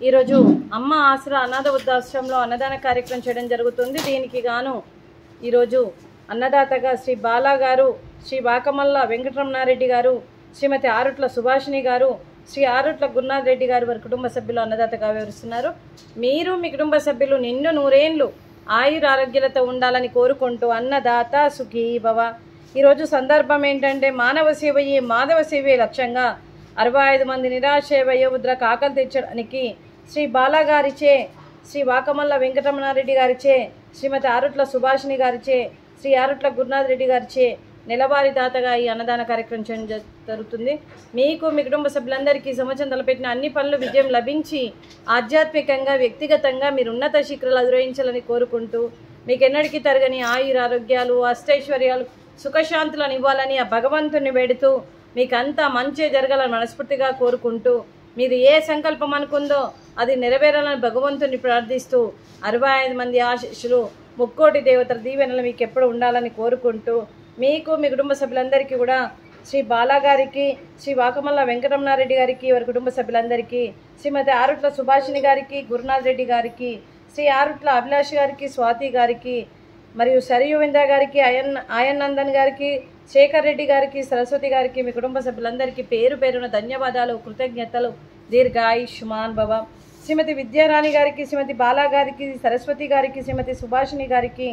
ఈరోజు అమ్మ ఆసరా అనాథ వృద్ధాశ్రమంలో అన్నదాన కార్యక్రమం చేయడం జరుగుతుంది. దీనికి గాను ఈరోజు అన్నదాతగా శ్రీ బాలా గారు, శ్రీ వాకమల్ల వెంకటరమణారెడ్డి గారు, శ్రీమతి ఆరుట్ల సుభాషిణి గారు, శ్రీ ఆరుట్ల గురునాథ్ రెడ్డి గారు వారి కుటుంబ సభ్యులు అన్నదాతగా వివరిస్తున్నారు. మీరు మీ కుటుంబ సభ్యులు నిండు నూరేండ్లు ఆయుర ఆరోగ్యాలతో ఉండాలని కోరుకుంటూ అన్నదాత సుఖీ భవ. ఈరోజు సందర్భం ఏంటంటే మానవ సేవయే మాధవ సేవే లక్ష్యంగా 65 మంది నిరాశ్రయ వయోవృద్ధులకు ఆకలి తీర్చడానికి శ్రీ బాలా గారిచే, శ్రీ వాకమల్ల వెంకటరమణారెడ్డి గారిచే, శ్రీమతి ఆరుట్ల సుభాషిణి గారిచే, శ్రీ ఆరుట్ల గురునాథ్ రెడ్డి గారిచే నెలవారీ దాతగా ఈ అన్నదాన కార్యక్రమం చేయడం జరుగుతుంది. మీకు మీ కుటుంబ సభ్యులందరికీ సంవత్సరం తలపెట్టిన అన్ని పనులు విజయం లభించి ఆధ్యాత్మికంగా వ్యక్తిగతంగా మీరు ఉన్నత శిఖరాలు అధిరోహించాలని కోరుకుంటూ మీకు ఎన్నటికీ తరగని ఆయుర ఆరోగ్యాలు అష్టైశ్వర్యాలు సుఖశాంతులను ఇవ్వాలని ఆ భగవంతుని వేడుతూ మీకు అంతా మంచి జరగాలని మనస్ఫూర్తిగా కోరుకుంటూ మీరు ఏ సంకల్పం అనుకుందో అది నెరవేరాలని భగవంతుని ప్రార్థిస్తూ 65 మంది ఆశీస్సులు ముక్కోటి దేవతల దీవెనలు మీకు ఎప్పుడు ఉండాలని కోరుకుంటూ మీకు మీ కుటుంబ సభ్యులందరికీ కూడా శ్రీ బాలా గారికి, శ్రీ వాకమల్ల వెంకటరమణారెడ్డి గారికి, వారి కుటుంబ సభ్యులందరికీ, శ్రీమతి ఆరుట్ల సుభాషిణి గారికి, గురునాథ్ రెడ్డి గారికి, శ్రీ ఆరుట్ల అభిలాష్ గారికి, స్వాతి గారికి, మరియు సరియువింద్ర గారికి, ఆయన్నందన్ గారికి, శేఖర్ రెడ్డి గారికి, సరస్వతి గారికి, మీ కుటుంబ సభ్యులందరికీ పేరు పేరున ధన్యవాదాలు, కృతజ్ఞతలు. దీర్ఘాయుష్మాన్ భవ. శ్రీమతి విద్యారాణి గారికి, శ్రీమతి బాలా గారికి, సరస్వతి గారికి, శ్రీమతి సుభాషిణి గారికి,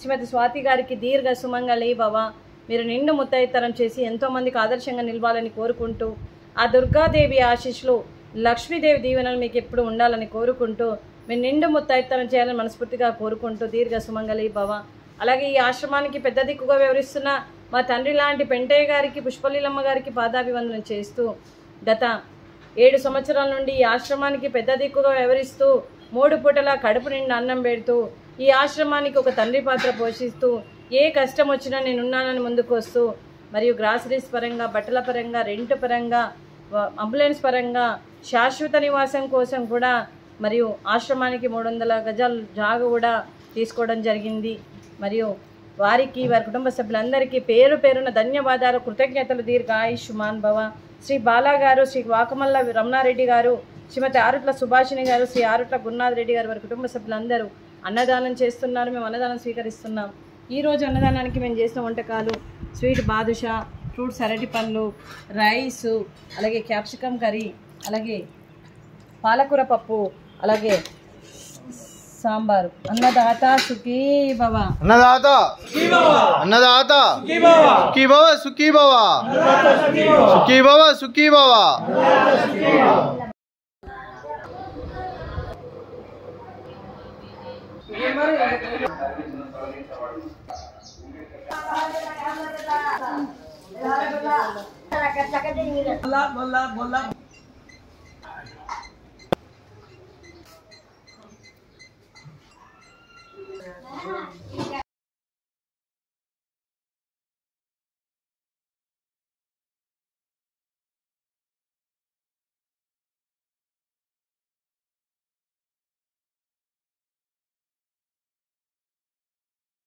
శ్రీమతి స్వాతి గారికి దీర్ఘ సుమంగళి భవ. మీరు నిండు ముత్తైతరం చేసి ఎంతోమందికి ఆదర్శంగా నిలవాలని కోరుకుంటూ ఆ దుర్గాదేవి ఆశీస్సులు, లక్ష్మీదేవి దీవెనలు మీకు ఎప్పుడు ఉండాలని కోరుకుంటూ మీరు నిండు ముత్తైతనం చేయాలని మనస్ఫూర్తిగా కోరుకుంటూ దీర్ఘ సుమంగళి భవ. అలాగే ఈ ఆశ్రమానికి పెద్ద దిక్కుగా వ్యవహరిస్తున్న మా తండ్రి లాంటి పెంటయ్య గారికి, పుష్పలీలమ్మ గారికి పాదాభివందనం చేస్తూ గత 7 సంవత్సరాల నుండి ఈ ఆశ్రమానికి పెద్ద దిక్కుగా వ్యవహరిస్తూ 3 పూటల కడుపు నిండా అన్నం పెడుతూ ఈ ఆశ్రమానికి ఒక తండ్రి పాత్ర పోషిస్తూ ఏ కష్టం వచ్చినా నేనున్నానని ముందుకు వస్తూ మరియు గ్రాసరీస్ పరంగా, బట్టల పరంగా, రెంట్ పరంగా, అంబులెన్స్ పరంగా, శాశ్వత నివాసం కోసం కూడా మరియు ఆశ్రమానికి 300 గజాల జాగా కూడా తీసుకోవడం జరిగింది. మరియు వారికి, వారి కుటుంబ సభ్యులందరికీ పేరు పేరున ధన్యవాదాలు, కృతజ్ఞతలు. దీర్ఘాయుష్మాన్ భవ. శ్రీ బాలా గారు, శ్రీ వాకమల్ల రమణారెడ్డి గారు, శ్రీమతి ఆరుట్ల సుభాషిణి గారు, శ్రీ ఆరుట్ల గురునాథ్ రెడ్డి గారు, వారి కుటుంబ సభ్యులందరూ అన్నదానం చేస్తున్నారు. మేము అన్నదానం స్వీకరిస్తున్నాం. ఈరోజు అన్నదానానికి మేము చేసిన వంటకాలు స్వీట్ బాదుషా, ఫ్రూట్స్ అరటి పండ్లు, రైసు, అలాగే క్యాప్సికమ్ కర్రీ, అలాగే పాలకూర పప్పు, అలాగే సాంబారు. అన్నదాత సుఖీ భవ. అన్నదాత అన్నదాత సుఖీ భవ, సుఖీ భవ, సుఖీ భవ, సుఖీ భవ.